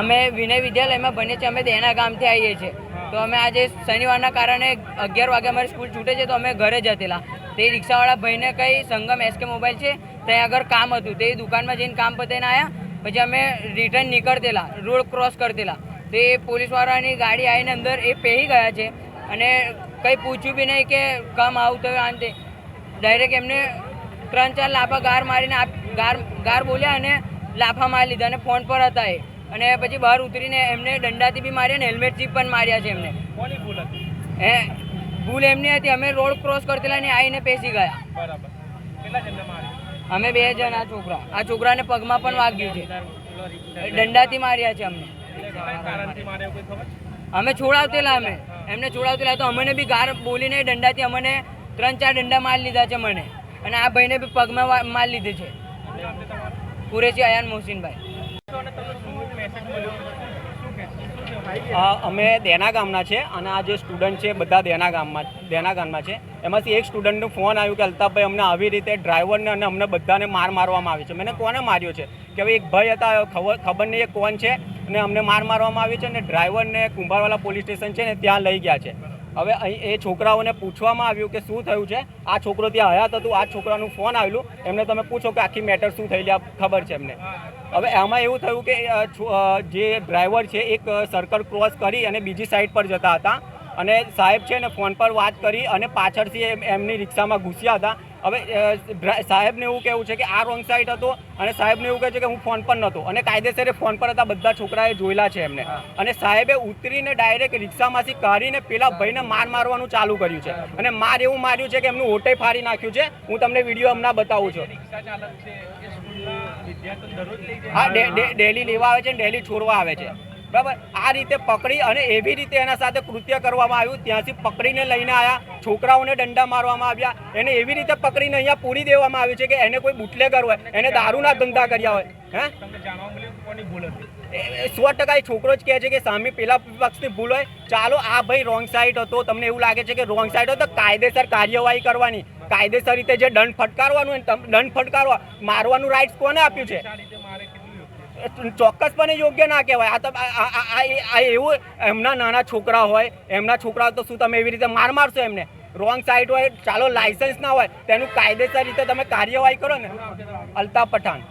અમે વિનય વિદ્યાલયમાં ભણીએ છીએ. અમે દેના ગામથી આવીએ છીએ. તો અમે આજે શનિવારના કારણે 11 વાગે અમારી સ્કૂલ છૂટે છે, તો અમે ઘરે જતેલા. તે રિક્ષાવાળા ભાઈને કંઈ સંગમ SK મોબાઈલ છે ત્યાં આગળ કામ હતું, તે દુકાનમાં જઈને કામ પતાવીને આવ્યા. પછી અમે રિટર્ન નીકળતેલા, રોડ ક્રોસ કરતેલા. તે પોલીસવાળાની ગાડી આવીને અંદર એ પહેરી ગયા છે અને કંઈ પૂછ્યું બી નહીં કે કામ આવું થયું. આને ડાયરેક્ટ એમને 3-4 લાફા ગાર મારીને ગાર બોલ્યા અને લાફા મારી લીધા અને ફોન પર હતા એ. અને પછી બહાર ઉતરીને એમને દંડાથી બી માર્યા અને હેલ્મેટથી પણ માર્યા છે એમને. ભૂલ એમની હતી. અમે રોડ ક્રોસ કરતેલા ને આવીને પેસી ગયા. અમે 2 જણ. આ છોકરાને પગમાં પણ વાગ્યું છે, દંડાથી માર્યા છે અમને. અમે છોડાવતેલા, એમને છોડાવતેલા તો અમને બી ગાર બોલીને દંડાથી અમને 3-4 દંડા મારી લીધા છે મને. અને આ ભાઈને બી પગમાં મારી લીધી છે. કુરેશી અયાન મોહસિનભાઈ. અમે દેના ગામના છે અને આ જે સ્ટુડન્ટ છે બધા દેના ગામમાં છે. એમાંથી એક સ્ટુડન્ટનો ફોન આવ્યો કે અલ્તાફભાઈ અમને આવી રીતે ડ્રાઈવરને અને અમને બધાને મારવામાં આવ્યો છે. મેં કોને માર્યો છે કે હવે એક ભાઈ હતા, ખબર નહીં એ કોણ છે, અને અમને મારવામાં આવ્યો છે અને ડ્રાઈવરને કુંભારવાલા પોલીસ સ્ટેશન છે ને ત્યાં લઈ ગયા છે. હવે અહીં એ છોકરાઓને પૂછવામાં આવ્યું કે શું થયું છે. આ છોકરો ત્યાં હયાત હતું, આ છોકરાનું ફોન આવેલું. એમને તમે પૂછો કે આખી મેટર શું થયેલી ખબર છે એમને. હવે આમાં એવું થયું કે જે ડ્રાઈવર છે એક સર્કલ ક્રોસ કરી અને બીજી સાઈડ પર જતા હતા અને સાહેબ છે ને ફોન પર વાત કરી અને પાછળથી એમની રિક્ષામાં ઘૂસ્યા હતા. હવે સાહેબને એવું કહેવું છે કે આ રોંગ સાઈડ હતો અને સાહેબને એવું કહે છે કે હું ફોન પર નહોતો અને કાયદેસર ફોન પર હતા. બધા છોકરાએ જોયેલા છે એમને. અને સાહેબે ઉતરીને ડાયરેક્ટ રિક્ષામાંથી કાઢીને પેલા ભાઈને મારવાનું ચાલુ કર્યું છે અને એવું માર્યું છે કે એમનું હોટે ફાડી નાખ્યું છે. હું તમને વિડીયો હમણાં બતાવું છું. હા, ડેલી લેવા આવે છે ને ડેલી છોડવા આવે છે, બરાબર. આ રીતે પકડી અને એવી રીતે એના સાથે કૃત્ય કરવામાં આવ્યું. ત્યાંથી પકડીને લઈને આવ્યા, છોકરાઓને દંડા મારવામાં આવ્યા, એને એવી રીતે પકડીને અહીંયા પૂરી દેવામાં આવ્યું છે કે એને કોઈ બુટલેગર હોય, એને દારૂના ધંધા કર્યા હોય. 100% છોકરો જ કહે છે કે સામે પેલા પક્ષની ભૂલ હોય. ચાલો આ ભાઈ રોંગ સાઈડ હતો, તમને એવું લાગે છે કે રોંગ સાઈડ હતો, કાયદેસર કાર્યવાહી કરવાની, કાયદેસર રીતે જે દંડ ફટકારવાનું દંડ ફટકારવા. મારવાનું રાઇટ્સ કોને આપ્યું છે? ચોક્કસપણે યોગ્ય ના કહેવાય. આ એવું એમના નાના છોકરા હોય, એમના છોકરાઓ તો શું તમે એવી રીતે મારશો એમને? રોંગ સાઈડ હોય, ચાલો લાયસન્સ ના હોય, તેનું કાયદેસર રીતે તમે કાર્યવાહી કરો ને. અલ્તાફ પઠાણ.